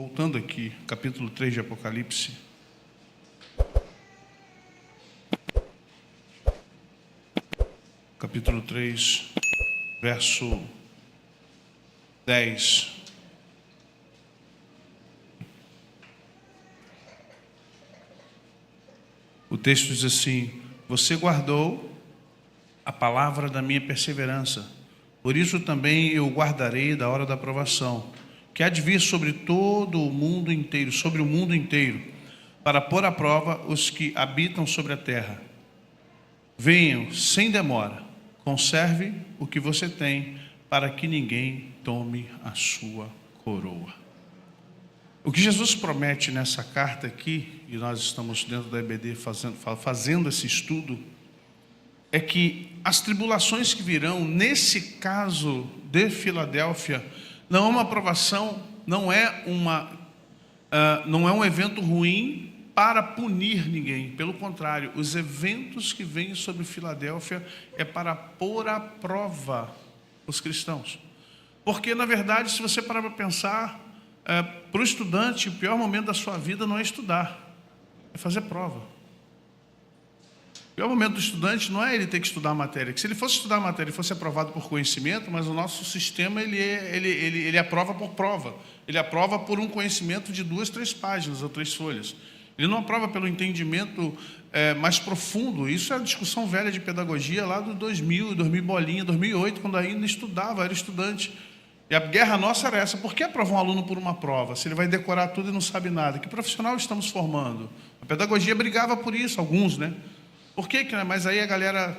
Voltando aqui, capítulo 3 de Apocalipse. Capítulo 3, verso 10. O texto diz assim: você guardou a palavra da minha perseverança, por isso também eu guardarei da hora da provação, que há de vir sobre todo o mundo inteiro, sobre o mundo inteiro, para pôr à prova os que habitam sobre a terra. Venham sem demora, conserve o que você tem, para que ninguém tome a sua coroa. O que Jesus promete nessa carta aqui, e nós estamos dentro da EBD fazendo esse estudo, é que as tribulações que virão, nesse caso de Filadélfia, não é uma aprovação, não é um evento ruim para punir ninguém. Pelo contrário, os eventos que vêm sobre Filadélfia é para pôr à prova os cristãos. Porque, na verdade, se você parar para pensar, para o estudante, o pior momento da sua vida não é estudar, é fazer prova. O pior momento do estudante não é ele ter que estudar a matéria, que se ele fosse estudar a matéria e fosse aprovado por conhecimento, mas o nosso sistema ele aprova por prova, ele aprova por um conhecimento de 2, 3 páginas ou 3 folhas. Ele não aprova pelo entendimento mais profundo. Isso é a discussão velha de pedagogia lá do 2000 bolinha, 2008, quando ainda estudava, era estudante. E a guerra nossa era essa: por que aprovar um aluno por uma prova, se ele vai decorar tudo e não sabe nada? Que profissional estamos formando? A pedagogia brigava por isso, alguns, né? Por que? Mas aí a galera,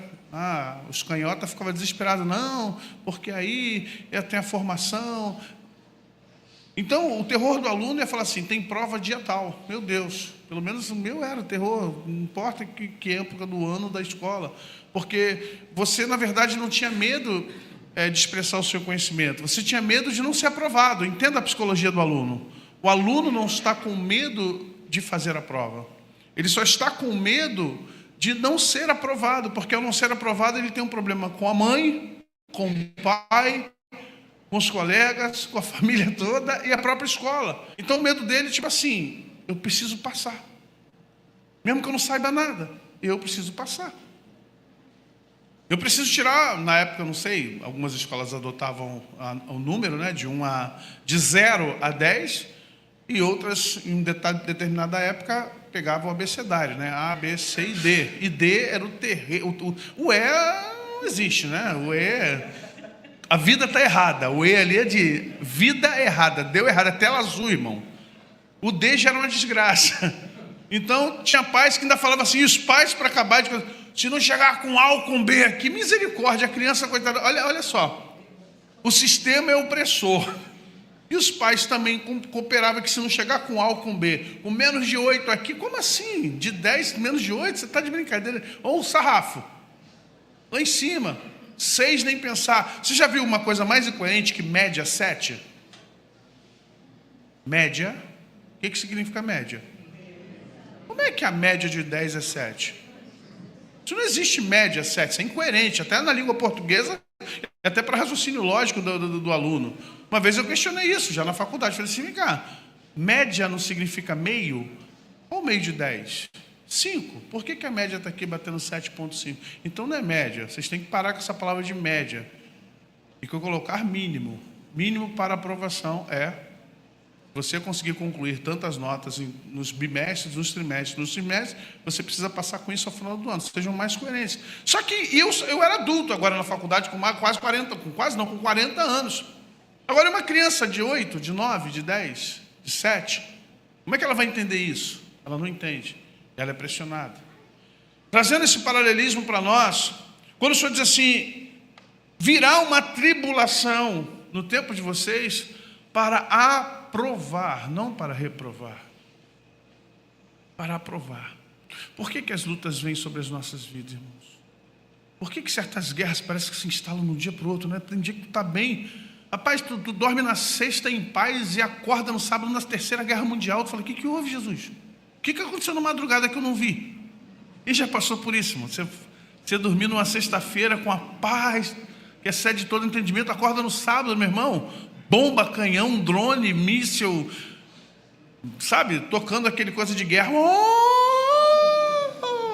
os canhotas ficavam desesperados. Não, porque aí tem a formação. Então, o terror do aluno ia falar assim: tem prova dia tal. Meu Deus, pelo menos o meu era terror, não importa que época do ano da escola. Porque você, na verdade, não tinha medo de expressar o seu conhecimento. Você tinha medo de não ser aprovado. Entenda a psicologia do aluno. O aluno não está com medo de fazer a prova. Ele só está com medo de não ser aprovado, porque ao não ser aprovado ele tem um problema com a mãe, com o pai, com os colegas, com a família toda e a própria escola. Então o medo dele é tipo assim: eu preciso passar. Mesmo que eu não saiba nada, eu preciso passar. Eu preciso tirar, na época, eu não sei, algumas escolas adotavam o número, né, de 0 a 10, e outras, em determinada época, pegavam o abecedário, né, A, B, C e D. E D era o terreno. O E não existe, né? O E, a vida está errada. O E ali é de vida errada, deu errado, é tela azul, irmão. O D já era uma desgraça. Então, tinha pais que ainda falavam assim, e os pais, para acabar de... Se não chegar com A ou com B aqui, misericórdia, a criança, coitada. Olha só, o sistema é opressor. E os pais também cooperavam que se não chegar com A ou com B, com menos de 8 aqui, como assim? De 10, menos de 8, você está de brincadeira. Ou o sarrafo, lá em cima, 6 nem pensar. Você já viu uma coisa mais incoerente que média 7? Média, o que significa média? Como é que a média de 10 é 7? Isso não existe média 7, isso é incoerente, até na língua portuguesa, até para raciocínio lógico do aluno. Uma vez eu questionei isso, já na faculdade, falei assim: vem cá, média não significa meio? Qual o meio de 10? 5. Por que a média está aqui batendo 7,5? Então não é média, vocês têm que parar com essa palavra de média. E que eu colocar mínimo. Mínimo para aprovação é você conseguir concluir tantas notas nos bimestres, nos trimestres. Nos trimestres, você precisa passar com isso ao final do ano. Sejam mais coerentes. Só que eu era adulto agora na faculdade com com 40 anos. Agora, uma criança de 8, de 9, de 10, de 7, como é que ela vai entender isso? Ela não entende. Ela é pressionada. Trazendo esse paralelismo para nós, quando o Senhor diz assim: virá uma tribulação no tempo de vocês para aprovar, não para reprovar. Para aprovar. Por que as lutas vêm sobre as nossas vidas, irmãos? Por que certas guerras parecem que se instalam de um dia para o outro, né? Tem dia que tu está bem. Rapaz, tu dorme na sexta em paz e acorda no sábado na terceira guerra mundial. Tu fala: o que houve, Jesus? O que aconteceu na madrugada que eu não vi? E já passou por isso, irmão. Você dormir numa sexta-feira com a paz que excede todo entendimento, acorda no sábado, meu irmão, bomba, canhão, drone, míssil, sabe, tocando aquele coisa de guerra.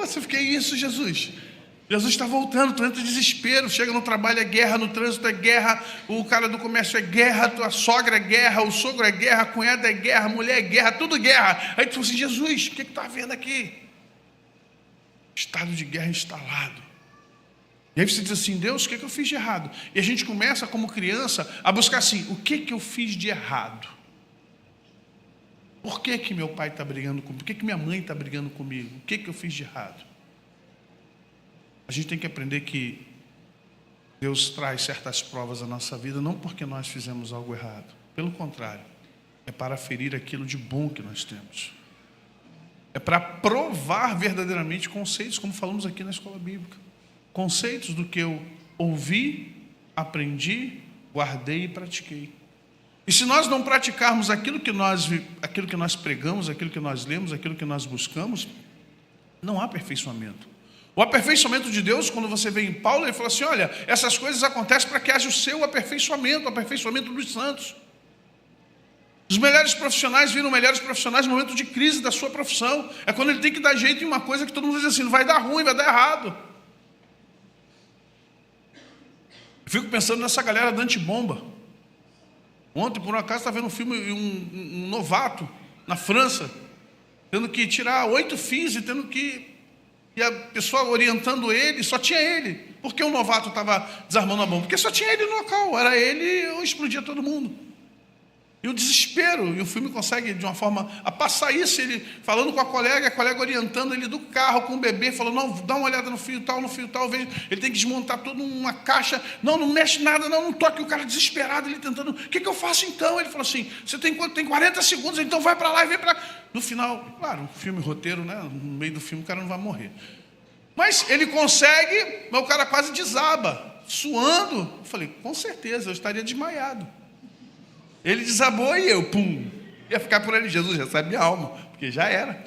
Você fica, isso, Jesus. Jesus está voltando, tu entra em desespero, chega no trabalho é guerra, no trânsito é guerra, o cara do comércio é guerra, a sogra é guerra, o sogro é guerra, a cunhada é guerra, a mulher é guerra, tudo guerra. Aí tu fala assim, Jesus, o que está havendo aqui? Estado de guerra instalado. E aí você diz assim, Deus, o que eu fiz de errado? E a gente começa, como criança, a buscar assim, o que eu fiz de errado? Por que meu pai está brigando comigo? Por que minha mãe está brigando comigo? O que eu fiz de errado? A gente tem que aprender que Deus traz certas provas à nossa vida, não porque nós fizemos algo errado. Pelo contrário, é para ferir aquilo de bom que nós temos. É para provar verdadeiramente conceitos, como falamos aqui na escola bíblica. Conceitos do que eu ouvi, aprendi, guardei e pratiquei. E se nós não praticarmos aquilo que nós pregamos, aquilo que nós lemos, aquilo que nós buscamos, não há aperfeiçoamento. O aperfeiçoamento de Deus, quando você vê em Paulo, ele fala assim, olha, essas coisas acontecem para que haja o seu aperfeiçoamento, o aperfeiçoamento dos santos. Os melhores profissionais viram melhores profissionais no momento de crise da sua profissão. É quando ele tem que dar jeito em uma coisa que todo mundo diz assim, não vai dar ruim, vai dar errado. Eu fico pensando nessa galera da antibomba. Ontem, por um acaso, estava vendo um filme, um novato, na França, tendo que tirar 8 fios e tendo que... E a pessoa orientando ele, só tinha ele. Por que o novato estava desarmando a bomba? Porque só tinha ele no local, era ele ou explodia todo mundo. E o desespero, e o filme consegue de uma forma a passar isso, ele falando com a colega orientando ele do carro com o bebê, falando, não, dá uma olhada no fio tal, veja, ele tem que desmontar toda uma caixa, não mexe nada, não toque, o cara desesperado, ele tentando, o que eu faço então? Ele falou assim, você tem quanto? Tem 40 segundos, então vai para lá e vem para cá. No final, claro, filme, roteiro, né? No meio do filme o cara não vai morrer. Mas ele consegue, mas o cara quase desaba, suando. Eu falei, com certeza, eu estaria desmaiado. Ele desabou e eu, pum, ia ficar por ali. Jesus recebe minha alma, porque já era.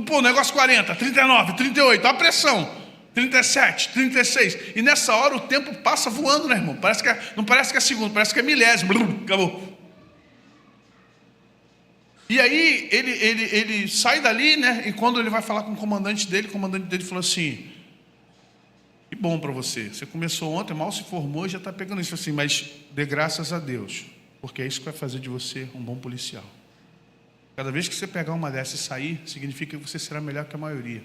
Pô, negócio 40, 39, 38, a pressão, 37, 36. E nessa hora o tempo passa voando, né, irmão? Não parece que é segundo, parece que é milésimo. Acabou. E aí ele sai dali, né? E quando ele vai falar com o comandante dele falou assim, que bom para você. Você começou ontem, mal se formou e já está pegando isso. Assim, mas dê graças a Deus. Porque é isso que vai fazer de você um bom policial. Cada vez que você pegar uma dessas e sair, significa que você será melhor que a maioria.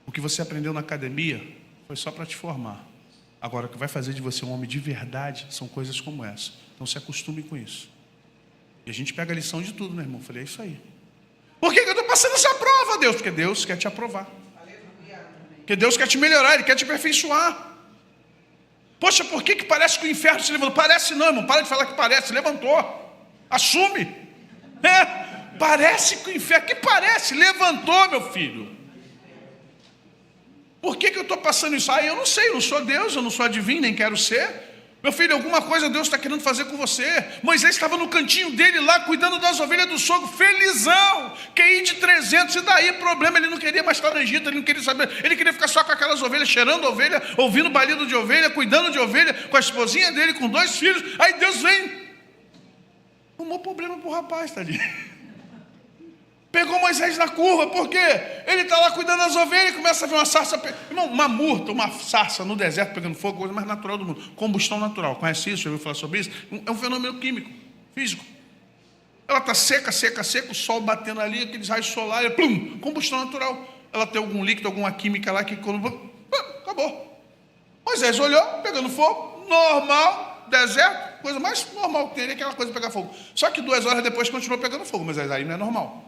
O que você aprendeu na academia foi só para te formar. Agora, o que vai fazer de você um homem de verdade são coisas como essa. Então, se acostume com isso. E a gente pega a lição de tudo, né, irmão? Eu falei, é isso aí. Por que eu estou passando essa prova, Deus? Porque Deus quer te aprovar. Porque Deus quer te melhorar, Ele quer te aperfeiçoar. Poxa, por que parece que o inferno se levantou? Parece não, irmão, para de falar que parece, levantou. Assume. Parece que o inferno, que parece? Levantou, meu filho. Por que eu estou passando isso? Eu não sei, eu não sou Deus, eu não sou adivinho, nem quero ser. Meu filho, alguma coisa Deus está querendo fazer com você. Moisés estava no cantinho dele lá, cuidando das ovelhas do sogro, felizão, QI de 300, e daí problema, ele não queria mais estar no Egito, ele não queria saber, ele queria ficar só com aquelas ovelhas, cheirando ovelha, ouvindo balido de ovelha, cuidando de ovelha, com a esposinha dele, com 2 filhos, aí Deus vem, arrumou problema para o rapaz, tadinho. Pegou Moisés na curva, por quê? Ele está lá cuidando das ovelhas e começa a ver uma sarça, irmão, uma murta, uma sarça no deserto pegando fogo, coisa mais natural do mundo, combustão natural, conhece isso? Já ouviu falar sobre isso? É um fenômeno químico, físico. Ela está seca, o sol batendo ali, aqueles raios solares, plum, combustão natural. Ela tem algum líquido, alguma química lá que quando... acabou. Moisés olhou, pegando fogo, normal, deserto, coisa mais normal que tem ali, aquela coisa de pegar fogo. Só que 2 horas depois continuou pegando fogo, mas aí não é normal.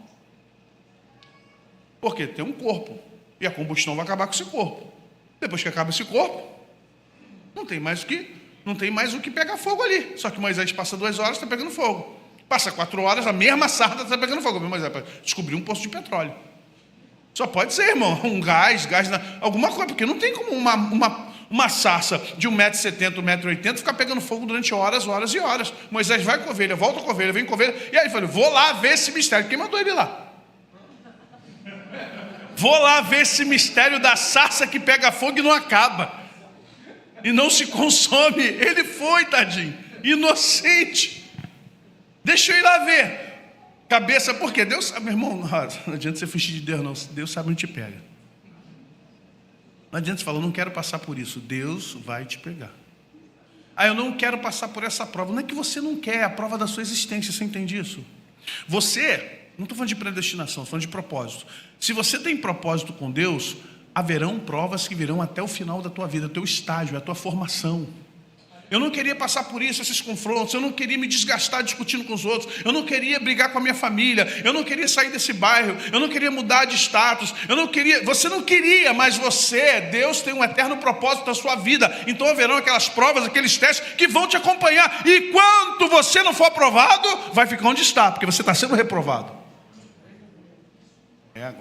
Porque tem um corpo, e a combustão vai acabar com esse corpo. Depois que acaba esse corpo, não tem mais o que pegar fogo ali. Só que Moisés passa 2 horas, está pegando fogo. Passa 4 horas, a mesma sarda está pegando fogo. Moisés descobriu um poço de petróleo. Só pode ser, irmão, um gás, alguma coisa, porque não tem como uma sarça de 1,70 m, 1,80 m ficar pegando fogo durante horas e horas. Moisés vai com a ovelha, volta com a ovelha, vem com a ovelha, e aí ele falou, vou lá ver esse mistério. Quem mandou ele lá? Vou lá ver esse mistério da sarça que pega fogo e não acaba. E não se consome. Ele foi, tadinho, inocente. Deixa eu ir lá ver. Cabeça, por quê? Deus sabe, meu irmão, não adianta você fugir de Deus, não. Deus sabe onde te pega. Não adianta você falar, eu não quero passar por isso. Deus vai te pegar. Eu não quero passar por essa prova. Não é que você não quer, é a prova da sua existência, você entende isso? Você, não estou falando de predestinação, estou falando de propósito. Se você tem propósito com Deus, haverão provas que virão até o final da tua vida, o teu estágio, a tua formação. Eu não queria passar por isso, esses confrontos, eu não queria me desgastar discutindo com os outros, eu não queria brigar com a minha família, eu não queria sair desse bairro, eu não queria mudar de status, você não queria, mas Deus tem um eterno propósito na sua vida, então haverão aquelas provas, aqueles testes que vão te acompanhar, e quando você não for aprovado, vai ficar onde está, porque você está sendo reprovado.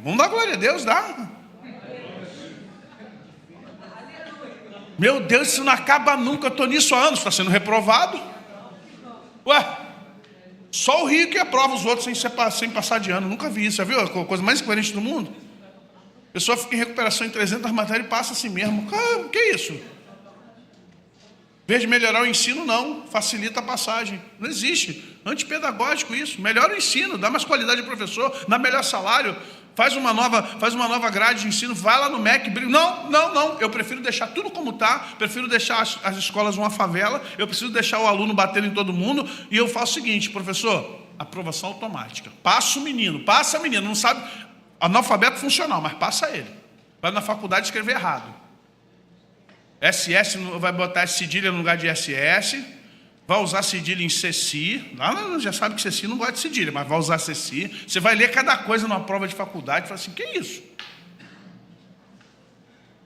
Vamos dar glória a Deus, dá? Meu Deus, isso não acaba nunca, eu estou nisso há anos, está sendo reprovado. Só o rico que aprova os outros sem passar de ano, nunca vi isso, já viu? A coisa mais incoerente do mundo. A pessoa fica em recuperação em 300 matérias e passa assim mesmo. O que é isso? Em vez de melhorar o ensino, não, facilita a passagem. Não existe, antipedagógico isso. Melhora o ensino, dá mais qualidade de professor, dá melhor salário. Faz uma nova grade de ensino, vai lá no MEC, não, eu prefiro deixar tudo como está, prefiro deixar as escolas uma favela, eu preciso deixar o aluno batendo em todo mundo, e eu faço o seguinte, professor, aprovação automática, passa a menina, não sabe, analfabeto funcional, mas passa ele, vai na faculdade escrever errado, SS, vai botar cedilha no lugar de SS, vai usar cedilha em CECI, lá já sabe que CECI não gosta de cedilha, mas vai usar CECI, você vai ler cada coisa numa prova de faculdade e fala assim, que é isso?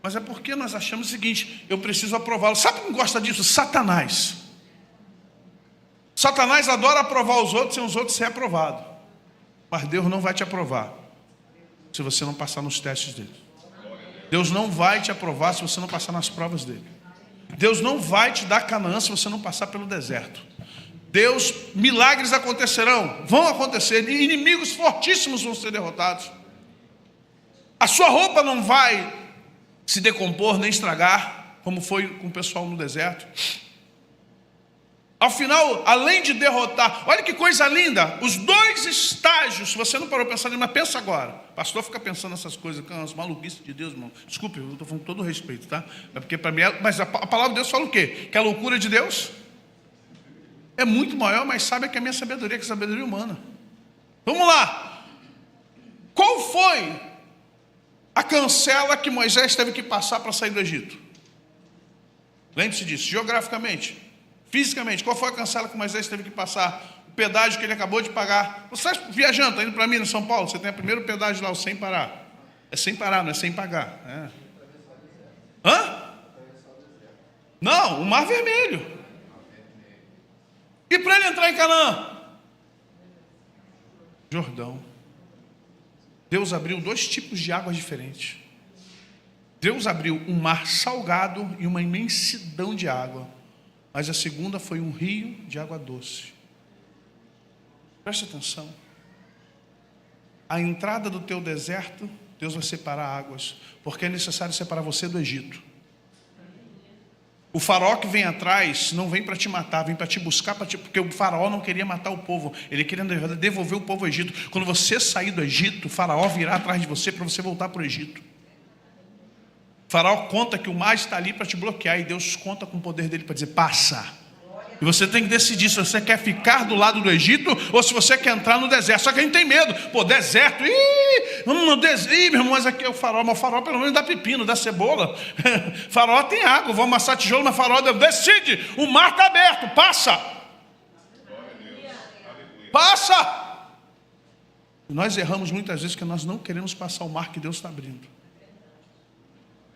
Mas é porque nós achamos o seguinte, eu preciso aprová-lo. Sabe quem gosta disso? Satanás. Satanás adora aprovar os outros sem os outros ser aprovados. Mas Deus não vai te aprovar se você não passar nos testes dele. Deus não vai te aprovar se você não passar nas provas dele. Deus não vai te dar Canaã se você não passar pelo deserto. Milagres acontecerão, vão acontecer, inimigos fortíssimos vão ser derrotados. A sua roupa não vai se decompor nem estragar, como foi com o pessoal no deserto. Ao final, além de derrotar, olha que coisa linda, os dois estágios, se você não parou para pensar nisso, mas pensa agora. O pastor fica pensando nessas coisas, as maluquices de Deus, irmão. Desculpe, eu estou falando com todo respeito, tá? É porque para mim, mas a palavra de Deus fala o quê? Que a loucura de Deus é muito maior, mais sábia que a minha sabedoria, que a sabedoria humana. Vamos lá. Qual foi a cancela que Moisés teve que passar para sair do Egito? Lembre-se disso, geograficamente. Fisicamente, qual foi a cancela que Moisés teve que passar? O pedágio que ele acabou de pagar. Você está viajando, está indo para Minas, São Paulo, você tem o primeiro pedágio lá, o sem parar. É sem parar, não é sem pagar. Não, o Mar Vermelho. E para ele entrar em Canaã? Jordão. Deus abriu 2 tipos de águas diferentes. Deus abriu um mar salgado e uma imensidão de água. Mas a segunda foi um rio de água doce. Preste atenção. A entrada do teu deserto, Deus vai separar águas, porque é necessário separar você do Egito. O faraó que vem atrás não vem para te matar, vem para te buscar, porque o faraó não queria matar o povo, ele queria devolver o povo ao Egito. Quando você sair do Egito, o faraó virá atrás de você para você voltar para o Egito. O faraó conta que o mar está ali para te bloquear, e Deus conta com o poder dele para dizer, passa. E você tem que decidir se você quer ficar do lado do Egito ou se você quer entrar no deserto. Só que a gente tem medo. Deserto, vamos no deserto, meu irmão, mas aqui é o faraó. Mas o faraó pelo menos dá pepino, dá cebola. Faraó tem água, vou amassar tijolo, mas faraó decide, o mar está aberto, passa. Passa. Nós erramos muitas vezes porque nós não queremos passar o mar que Deus está abrindo.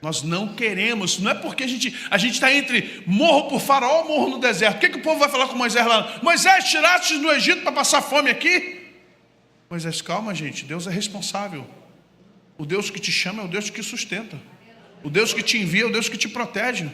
Nós não queremos, não é porque a gente está entre morro por faraó ou morro no deserto. O que o povo vai falar com Moisés lá? Moisés, tiraste no Egito para passar fome aqui? Moisés, calma gente, Deus é responsável. O Deus que te chama é o Deus que sustenta. O Deus que te envia é o Deus que te protege.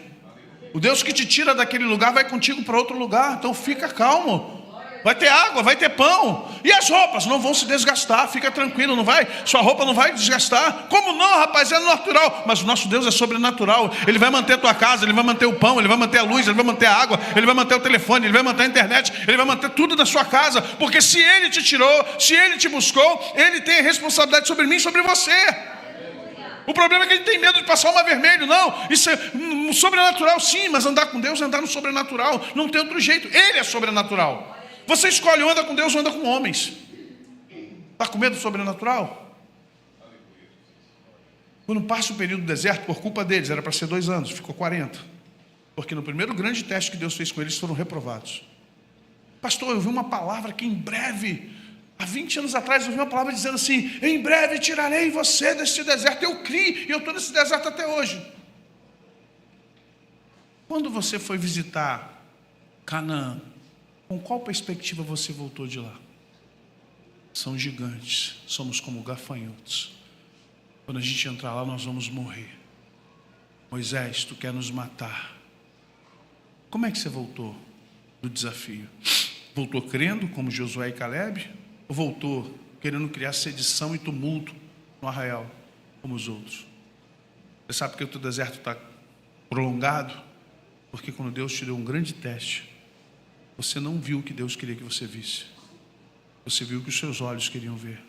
O Deus que te tira daquele lugar vai contigo para outro lugar. Então fica calmo. vai ter água, vai ter pão. E as roupas não vão se desgastar, fica tranquilo, não vai? Sua roupa não vai desgastar. Como não, rapaz? É natural. Mas o nosso Deus é sobrenatural. Ele vai manter a tua casa, Ele vai manter o pão, Ele vai manter a luz, Ele vai manter a água, Ele vai manter o telefone, Ele vai manter a internet, Ele vai manter tudo da sua casa. Porque se Ele te tirou, se Ele te buscou, Ele tem a responsabilidade sobre mim e sobre você. O problema é que a gente tem medo de passar uma vermelho. Não, isso é sobrenatural sim, mas andar com Deus é andar no sobrenatural. Não tem outro jeito, Ele é sobrenatural. Você escolhe ou anda com Deus ou anda com homens. Está com medo do sobrenatural? Quando passa o período do deserto, por culpa deles, era para ser 2 anos, ficou 40. Porque no primeiro grande teste que Deus fez com eles, foram reprovados. Pastor, eu vi uma palavra que em breve, há 20 anos atrás, eu vi uma palavra dizendo assim: em breve tirarei você deste deserto. Eu criei, e eu estou nesse deserto até hoje. Quando você foi visitar Canaã, com qual perspectiva você voltou de lá? São gigantes, somos como gafanhotos. Quando a gente entrar lá, nós vamos morrer. Moisés, tu quer nos matar. Como é que você voltou do desafio? Voltou crendo, como Josué e Caleb? Ou voltou querendo criar sedição e tumulto no arraial, como os outros? Você sabe que o teu deserto está prolongado? Porque quando Deus te deu um grande teste, você não viu o que Deus queria que você visse. Você viu o que os seus olhos queriam ver.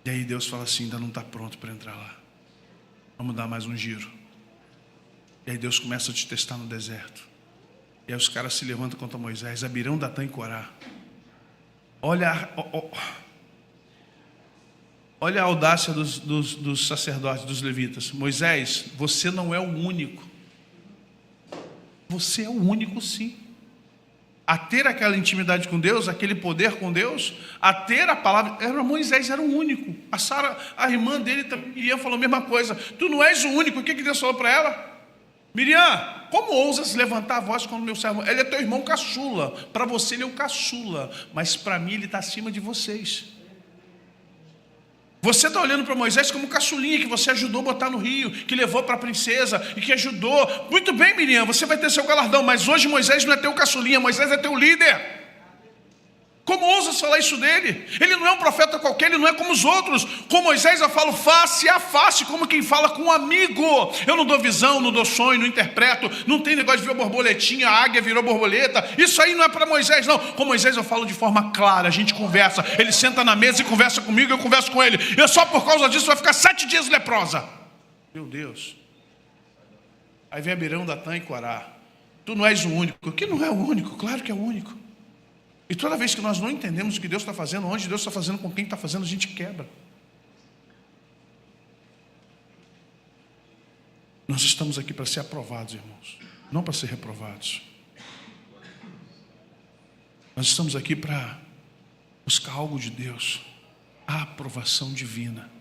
E aí Deus fala assim: ainda não está pronto para entrar lá. Vamos dar mais um giro. E aí Deus começa a te testar no deserto. E aí os caras se levantam contra Moisés, Abirão, Datã e Corá. Olha a audácia dos sacerdotes, dos levitas. Moisés, você não é o único. Você é o único sim. A ter aquela intimidade com Deus, aquele poder com Deus, a ter a palavra. Moisés era o único. A Sara, a irmã dele, Miriam, falou a mesma coisa. Tu não és o único. O que Deus falou para ela? Miriam, como ousas levantar a voz quando meu servo? Ele é teu irmão caçula. Para você ele é o caçula, mas para mim ele está acima de vocês. Você está olhando para Moisés como caçulinha que você ajudou a botar no rio, que levou para a princesa e que ajudou. Muito bem, Miriam, você vai ter seu galardão, mas hoje Moisés não é teu caçulinha, Moisés é teu líder. Como ousas falar isso dele? Ele não é um profeta qualquer, ele não é como os outros. Com Moisés eu falo face a face, como quem fala com um amigo. Eu não dou visão, não dou sonho, não interpreto. Não tem negócio de ver borboletinha, a águia virou borboleta. Isso aí não é para Moisés, não. Com Moisés eu falo de forma clara, a gente conversa. Ele senta na mesa e conversa comigo, eu converso com ele. Eu só por causa disso vai ficar 7 dias leprosa. Meu Deus. Aí vem Abirão, Datã e Corá. Tu não és o único. Que não é o único? Claro que é o único. E toda vez que nós não entendemos o que Deus está fazendo, onde Deus está fazendo, com quem está fazendo, a gente quebra. Nós estamos aqui para ser aprovados, irmãos, não para ser reprovados. Nós estamos aqui para buscar algo de Deus, a aprovação divina.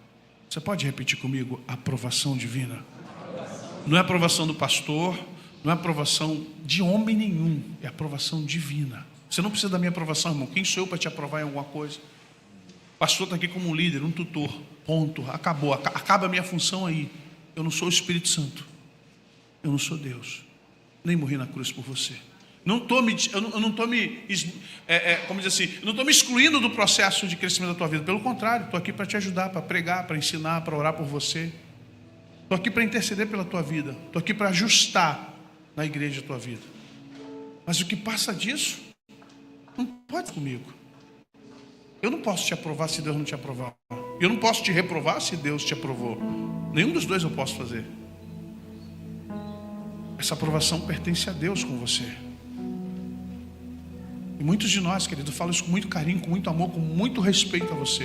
Você pode repetir comigo? Aprovação divina. Não é aprovação do pastor, não é aprovação de homem nenhum, é aprovação divina. Você não precisa da minha aprovação, irmão. Quem sou eu para te aprovar em alguma coisa? O pastor está aqui como um líder, um tutor. Ponto. Acabou. Acaba a minha função aí. Eu não sou o Espírito Santo. Eu não sou Deus. Nem morri na cruz por você. Eu não estou me excluindo do processo de crescimento da tua vida. Pelo contrário, estou aqui para te ajudar, para pregar, para ensinar, para orar por você. Estou aqui para interceder pela tua vida. Estou aqui para ajustar na igreja a tua vida. Mas o que passa disso não pode comigo. Eu não posso te aprovar se Deus não te aprovar. Eu não posso te reprovar se Deus te aprovou. Nenhum dos dois eu posso fazer. Essa aprovação pertence a Deus com você. E muitos de nós, querido, falam isso com muito carinho, com muito amor, com muito respeito a você.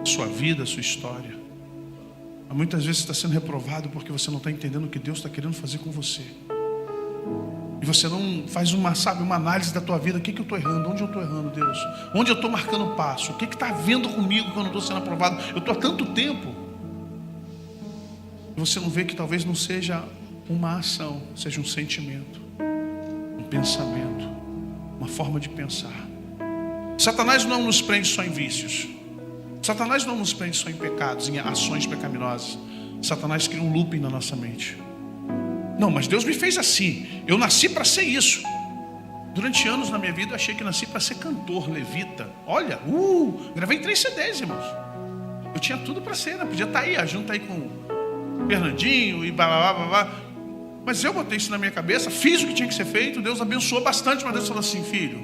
A sua vida, a sua história. Mas muitas vezes você está sendo reprovado porque você não está entendendo o que Deus está querendo fazer com você. E você não faz uma análise da tua vida. O que eu estou errando? Onde eu estou errando, Deus? Onde eu estou marcando passo? O que está havendo comigo que eu não estou sendo aprovado? Eu estou há tanto tempo. E você não vê que talvez não seja uma ação, seja um sentimento, um pensamento, uma forma de pensar. Satanás não nos prende só em vícios. Satanás não nos prende só em pecados, em ações pecaminosas. Satanás cria um looping na nossa mente. Não, mas Deus me fez assim. Eu nasci para ser isso. Durante anos na minha vida eu achei que nasci para ser cantor, levita. Olha, gravei 3 CDs, irmãos. Eu tinha tudo para ser, né? Podia estar aí, junto aí com o Fernandinho e blá, blá, blá, blá. Mas eu botei isso na minha cabeça, fiz o que tinha que ser feito, Deus abençoou bastante, mas Deus falou assim: filho,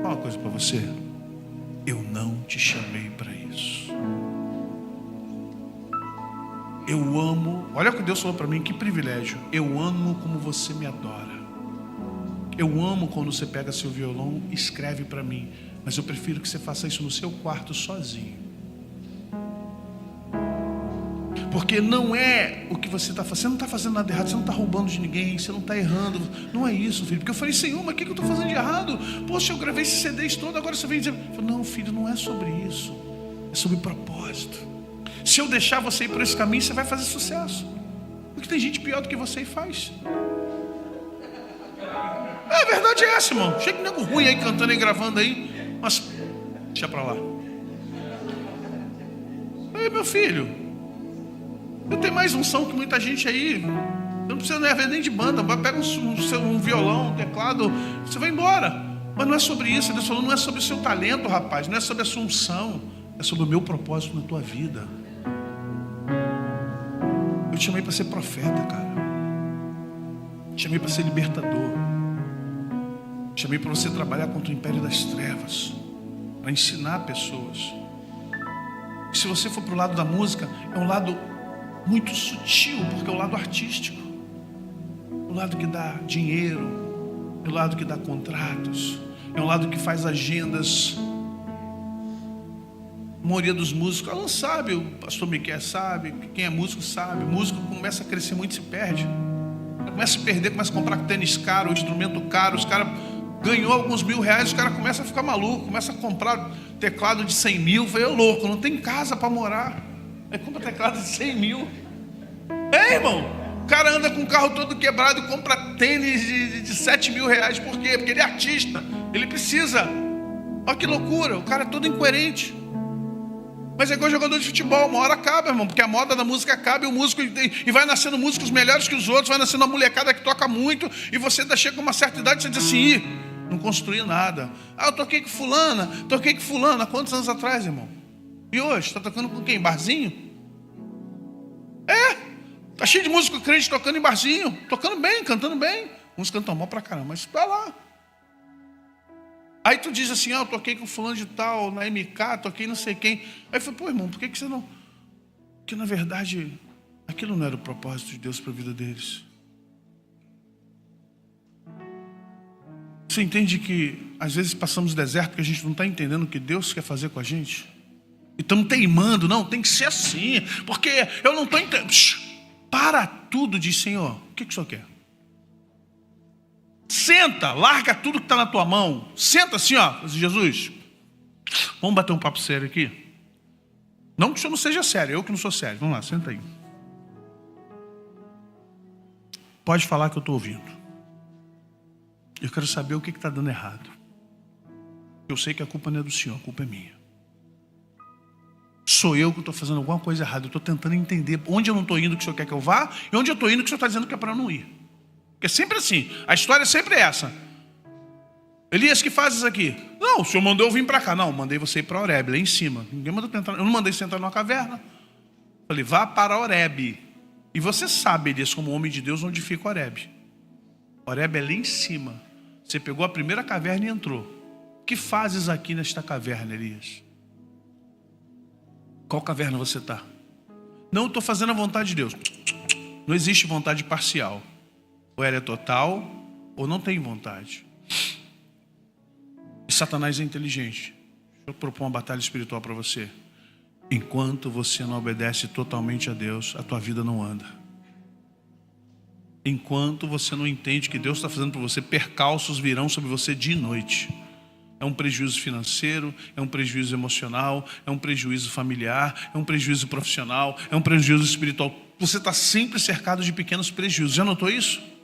fala uma coisa para você, eu não te chamei para isso. Eu amo, olha o que Deus falou para mim, que privilégio. Eu amo como você me adora. Eu amo quando você pega seu violão e escreve para mim, mas eu prefiro que você faça isso no seu quarto sozinho. Porque não é o que você está fazendo, você não está fazendo nada errado, você não está roubando de ninguém, você não está errando, não é isso, filho. Porque eu falei: Senhor, mas o que eu estou fazendo de errado? Poxa, eu gravei esses CDs todos, agora você vem dizer... Eu falei: não, filho, não é sobre isso, é sobre propósito. Se eu deixar você ir por esse caminho, você vai fazer sucesso. Porque tem gente pior do que você e faz. A verdade é essa, irmão. Chega de nego ruim aí, cantando e gravando aí, mas deixa pra lá. Ei, meu filho, eu tenho mais unção que muita gente aí. Não precisa nem de banda. Pega um violão, um teclado, você vai embora. Mas não é sobre isso. Deus falou: não é sobre o seu talento, rapaz. Não é sobre a sua unção. É sobre o meu propósito na tua vida. Eu te chamei para ser profeta, cara. Te chamei para ser libertador. Te chamei para você trabalhar contra o império das trevas, para ensinar pessoas. E se você for para o lado da música, é um lado muito sutil, porque é o lado artístico, o lado que dá dinheiro, é o lado que dá contratos, é o lado que faz agendas. A maioria dos músicos, ela não sabe, o pastor Miquel sabe, quem é músico sabe. O músico começa a crescer muito e se perde. Começa a perder, começa a comprar tênis caro, instrumento caro. Os caras ganhou alguns R$1.000, os caras começam a ficar maluco, começa a comprar teclado de 100 mil. Eu falei: louco, não tem casa para morar. Aí compra teclado de 100 mil. Irmão, o cara anda com o carro todo quebrado e compra tênis de 7 mil reais. Por quê? Porque ele é artista, ele precisa. Olha que loucura, o cara é todo incoerente. Mas é igual jogador de futebol, uma hora acaba, irmão, porque a moda da música acaba, e o músico, e vai nascendo músicos melhores que os outros, vai nascendo uma molecada que toca muito, e você ainda chega a uma certa idade e você diz assim: não construí nada. Eu toquei com fulana, há quantos anos atrás, irmão? E hoje, está tocando com quem? Barzinho? Tá cheio de músico crente tocando em barzinho, tocando bem, cantando bem. Uns cantam mal pra caramba, mas vai lá. Aí tu diz assim: eu toquei com fulano de tal, na MK, toquei não sei quem. Aí eu falei: pô, irmão, por que você não... Porque na verdade, aquilo não era o propósito de Deus para a vida deles. Você entende que às vezes passamos deserto porque a gente não está entendendo o que Deus quer fazer com a gente? E estamos teimando: não, tem que ser assim, porque eu não estou entendendo. Para tudo, diz: Senhor, o que o Senhor quer? Senta, larga tudo que está na tua mão. Senta assim, ó, Jesus, vamos bater um papo sério aqui. Não que o senhor não seja sério, eu que não sou sério. Vamos lá, senta aí. Pode falar que eu estou ouvindo. Eu quero saber o que está dando errado. Eu sei que a culpa não é do senhor, a culpa é minha. Sou eu que estou fazendo alguma coisa errada. Eu estou tentando entender onde eu não estou indo que o senhor quer que eu vá, e onde eu estou indo que o senhor está dizendo que é para eu não ir. Porque é sempre assim, a história é sempre essa. Elias, que fazes aqui? Não, o senhor mandou eu vir para cá. Não, mandei você ir para Horebe, lá em cima. Ninguém mandou tentar, eu não mandei você entrar numa caverna. Falei: vá para Horebe. E você sabe, Elias, como homem de Deus, onde fica Horebe. Horebe é lá em cima. Você pegou a primeira caverna e entrou. O que fazes aqui nesta caverna, Elias? Qual caverna você está? Não, estou fazendo a vontade de Deus. Não existe vontade parcial. Ou ela é total, ou não tem vontade. E Satanás é inteligente. Deixa eu propor uma batalha espiritual para você. Enquanto você não obedece totalmente a Deus, a tua vida não anda. Enquanto você não entende que Deus está fazendo por você, percalços virão sobre você dia e noite. É um prejuízo financeiro, é um prejuízo emocional, é um prejuízo familiar, é um prejuízo profissional, é um prejuízo espiritual. Você está sempre cercado de pequenos prejuízos. Já notou isso?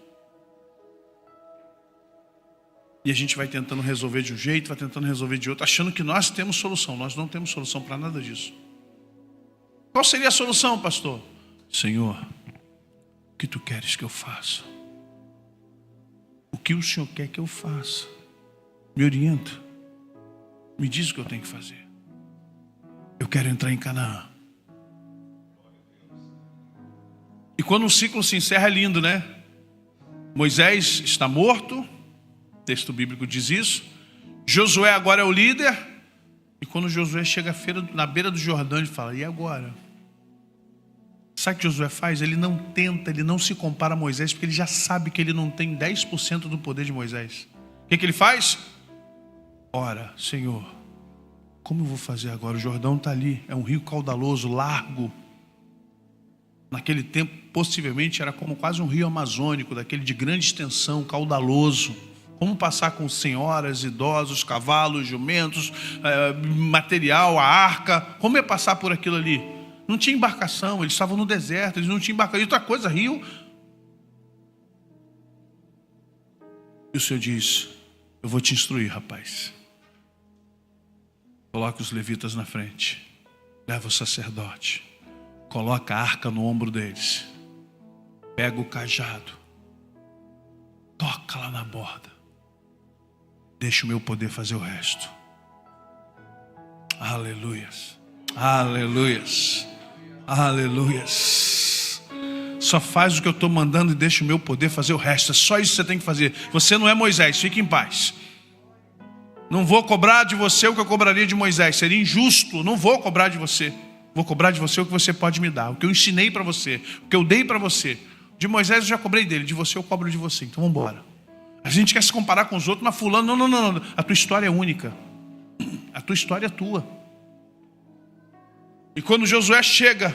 E a gente vai tentando resolver de um jeito, vai tentando resolver de outro, achando que nós temos solução. Nós não temos solução para nada disso. Qual seria a solução, pastor? Senhor, o que tu queres que eu faça? O que o Senhor quer que eu faça? Me orienta. Me diz o que eu tenho que fazer. Eu quero entrar em Canaã. E quando o ciclo se encerra é lindo, né? Moisés está morto. O texto bíblico diz isso. Josué agora é o líder. E quando Josué chega na beira do Jordão, ele fala: e agora? Sabe o que Josué faz? Ele não tenta, ele não se compara a Moisés, porque ele já sabe que ele não tem 10% do poder de Moisés. O que ele faz? Ora, Senhor, como eu vou fazer agora? O Jordão está ali, é um rio caudaloso, largo. Naquele tempo, possivelmente, era como quase um rio amazônico, daquele de grande extensão, caudaloso. Como passar com senhoras, idosos, cavalos, jumentos, material, a arca? Como ia passar por aquilo ali? Não tinha embarcação, eles estavam no deserto, eles não tinham embarcação. E outra coisa, rio. E o Senhor diz: eu vou te instruir, rapaz. Coloca os levitas na frente. Leva o sacerdote. Coloca a arca no ombro deles. Pega o cajado. Toca lá na borda. Deixa o meu poder fazer o resto. Aleluias. Aleluias. Aleluias. Só faz o que eu estou mandando e deixa o meu poder fazer o resto. É só isso que você tem que fazer. Você não é Moisés, fique em paz. Não vou cobrar de você o que eu cobraria de Moisés. Seria injusto. Não vou cobrar de você. Vou cobrar de você o que você pode me dar. O que eu ensinei para você. O que eu dei para você. De Moisés eu já cobrei dele. De você eu cobro de você. Então vamos embora. A gente quer se comparar com os outros. Mas fulano, não. A tua história é única. A tua história é tua. E quando Josué chega,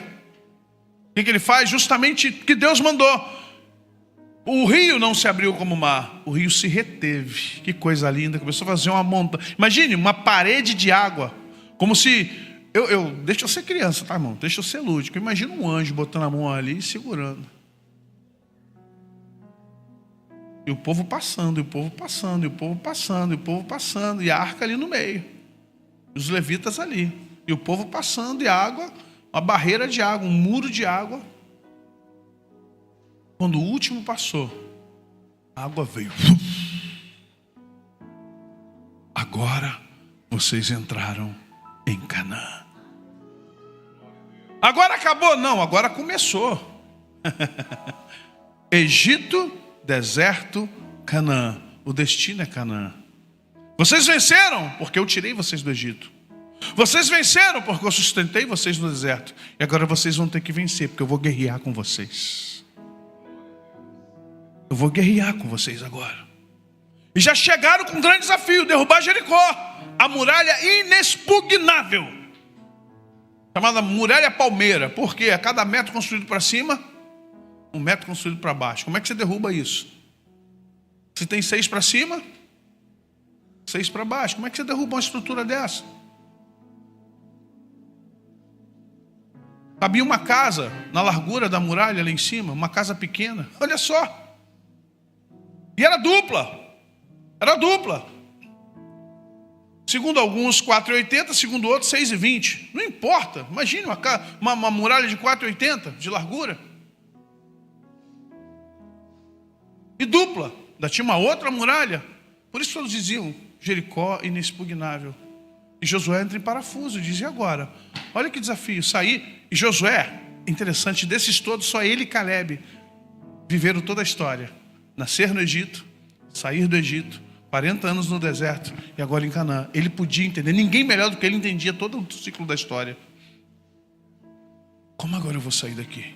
o que ele faz? Justamente o que Deus mandou. O rio não se abriu como mar, o rio se reteve. Que coisa linda, começou a fazer uma montanha. Imagine uma parede de água, como se... deixa eu ser criança, tá, irmão? Deixa eu ser lúdico. Imagina um anjo botando a mão ali e segurando. E o povo passando, e o povo passando, e o povo passando, e o povo passando, e a arca ali no meio. E os levitas ali. E o povo passando, e a água, uma barreira de água, um muro de água. Quando o último passou, a água veio. Agora vocês entraram em Canaã. Agora acabou? Não, agora começou. Egito, deserto, Canaã. O destino é Canaã. Vocês venceram porque eu tirei vocês do Egito. Vocês venceram porque eu sustentei vocês no deserto. E agora vocês vão ter que vencer, porque eu vou guerrear com vocês. Eu vou guerrear com vocês agora. E já chegaram com um grande desafio: derrubar Jericó, a muralha inexpugnável, chamada muralha palmeira. Por quê? A cada metro construído para cima, um metro construído para baixo. Como é que você derruba isso? Se tem 6 para cima, 6 para baixo. Como é que você derruba uma estrutura dessa? Cabia uma casa na largura da muralha lá em cima, uma casa pequena. Olha só. E era dupla. Era dupla. Segundo alguns, 4,80. Segundo outros, 6,20. Não importa. Imagine uma muralha de 4,80 de largura. E dupla. Ainda tinha uma outra muralha. Por isso todos diziam: Jericó inexpugnável. E Josué entra em parafuso e diz: e agora? Olha que desafio. Sair. E Josué, interessante, desses todos, só ele e Calebe viveram toda a história. Nascer no Egito, sair do Egito, 40 anos no deserto e agora em Canaã. Ele podia entender, ninguém melhor do que ele entendia todo o ciclo da história. Como agora eu vou sair daqui?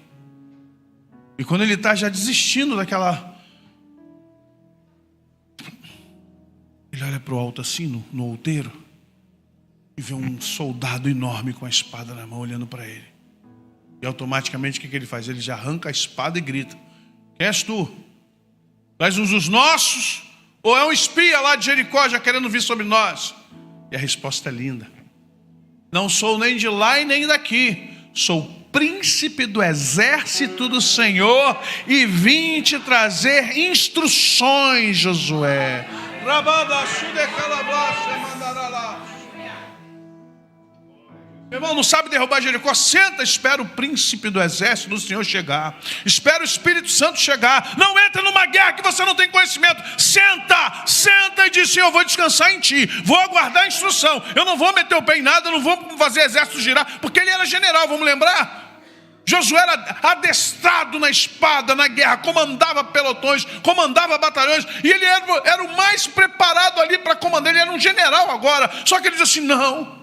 E quando ele está já desistindo daquela... Ele olha para o alto assim, no outeiro, e vê um soldado enorme com a espada na mão olhando para ele. E automaticamente o que ele faz? Ele já arranca a espada e grita: quem és tu? Tu és um dos nossos? Ou é um espia lá de Jericó já querendo vir sobre nós? E a resposta é linda: não sou nem de lá e nem daqui. Sou príncipe do exército do Senhor e vim te trazer instruções, Josué. Meu irmão, não sabe derrubar Jericó? Senta, espera o príncipe do exército do Senhor chegar. Espera o Espírito Santo chegar. Não entra numa guerra que você não tem conhecimento. Senta e diz: Senhor, eu vou descansar em ti. Vou aguardar a instrução. Eu não vou meter o pé em nada, eu não vou fazer exército girar. Porque ele era general, vamos lembrar? Josué era adestrado na espada, na guerra. Comandava pelotões, comandava batalhões. E ele era o mais preparado ali para comandar. Ele era um general agora. Só que ele diz assim: não.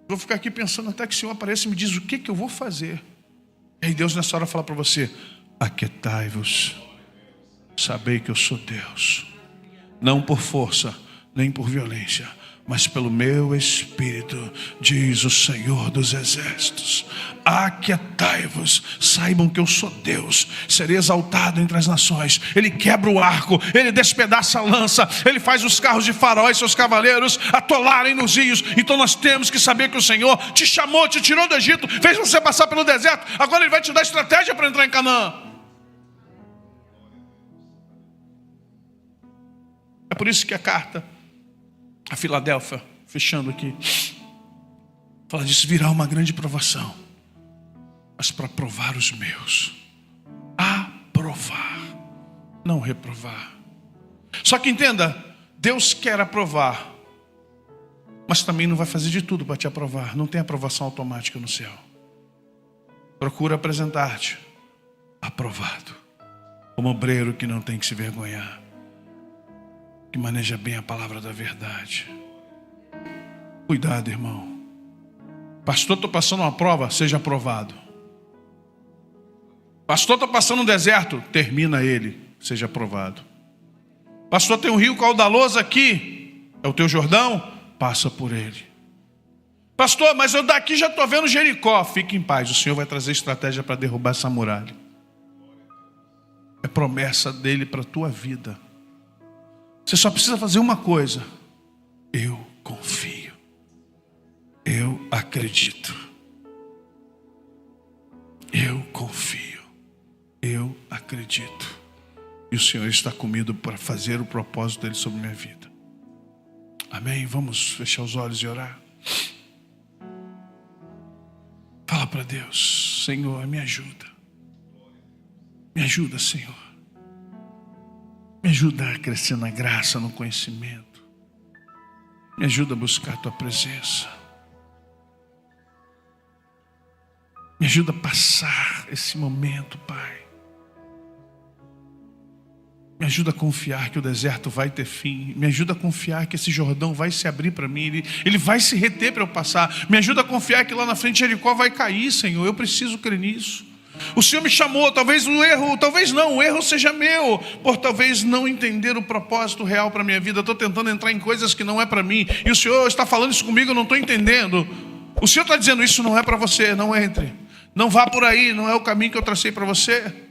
Vou ficar aqui pensando até que o Senhor apareça e me diz o que eu vou fazer. E aí Deus nessa hora fala para você: aquietai-vos, sabei que eu sou Deus, não por força, nem por violência, mas pelo meu Espírito, diz o Senhor dos Exércitos. Aquietai-vos, saibam que eu sou Deus, serei exaltado entre as nações. Ele quebra o arco, ele despedaça a lança, ele faz os carros de Faraó e seus cavaleiros atolarem nos rios. Então nós temos que saber que o Senhor te chamou, te tirou do Egito, fez você passar pelo deserto. Agora ele vai te dar estratégia para entrar em Canaã. É por isso que a carta a Filadélfia, fechando aqui, fala disso: virá uma grande provação, mas para provar os meus. Aprovar, não reprovar. Só que entenda, Deus quer aprovar, mas também não vai fazer de tudo para te aprovar. Não tem aprovação automática no céu. Procura apresentar-te aprovado, como obreiro que não tem que se vergonhar, que maneja bem a palavra da verdade. Cuidado, irmão. Pastor, estou passando uma prova, seja aprovado. Pastor, estou passando um deserto, termina ele, seja aprovado. Pastor, tem um rio caudaloso aqui, é o teu Jordão, passa por ele. Pastor, mas eu daqui já estou vendo Jericó. Fique em paz, o Senhor vai trazer estratégia para derrubar essa muralha. É promessa dele para a tua vida. Você só precisa fazer uma coisa: eu confio, eu acredito, eu confio, eu acredito. E o Senhor está comigo para fazer o propósito dele sobre minha vida. Amém? Vamos fechar os olhos e orar. Fala para Deus: Senhor, me ajuda. Me ajuda, Senhor. Me ajuda a crescer na graça, no conhecimento. Me ajuda a buscar a tua presença. Me ajuda a passar esse momento, Pai. Me ajuda a confiar que o deserto vai ter fim. Me ajuda a confiar que esse Jordão vai se abrir para mim. Ele vai se reter para eu passar. Me ajuda a confiar que lá na frente Jericó vai cair, Senhor. Eu preciso crer nisso. O Senhor me chamou, talvez o erro seja meu, por talvez não entender o propósito real para a minha vida. Eu estou tentando entrar em coisas que não é para mim, e o Senhor está falando isso comigo, eu não estou entendendo. O Senhor está dizendo: isso não é para você, não entre, não vá por aí, não é o caminho que eu tracei para você.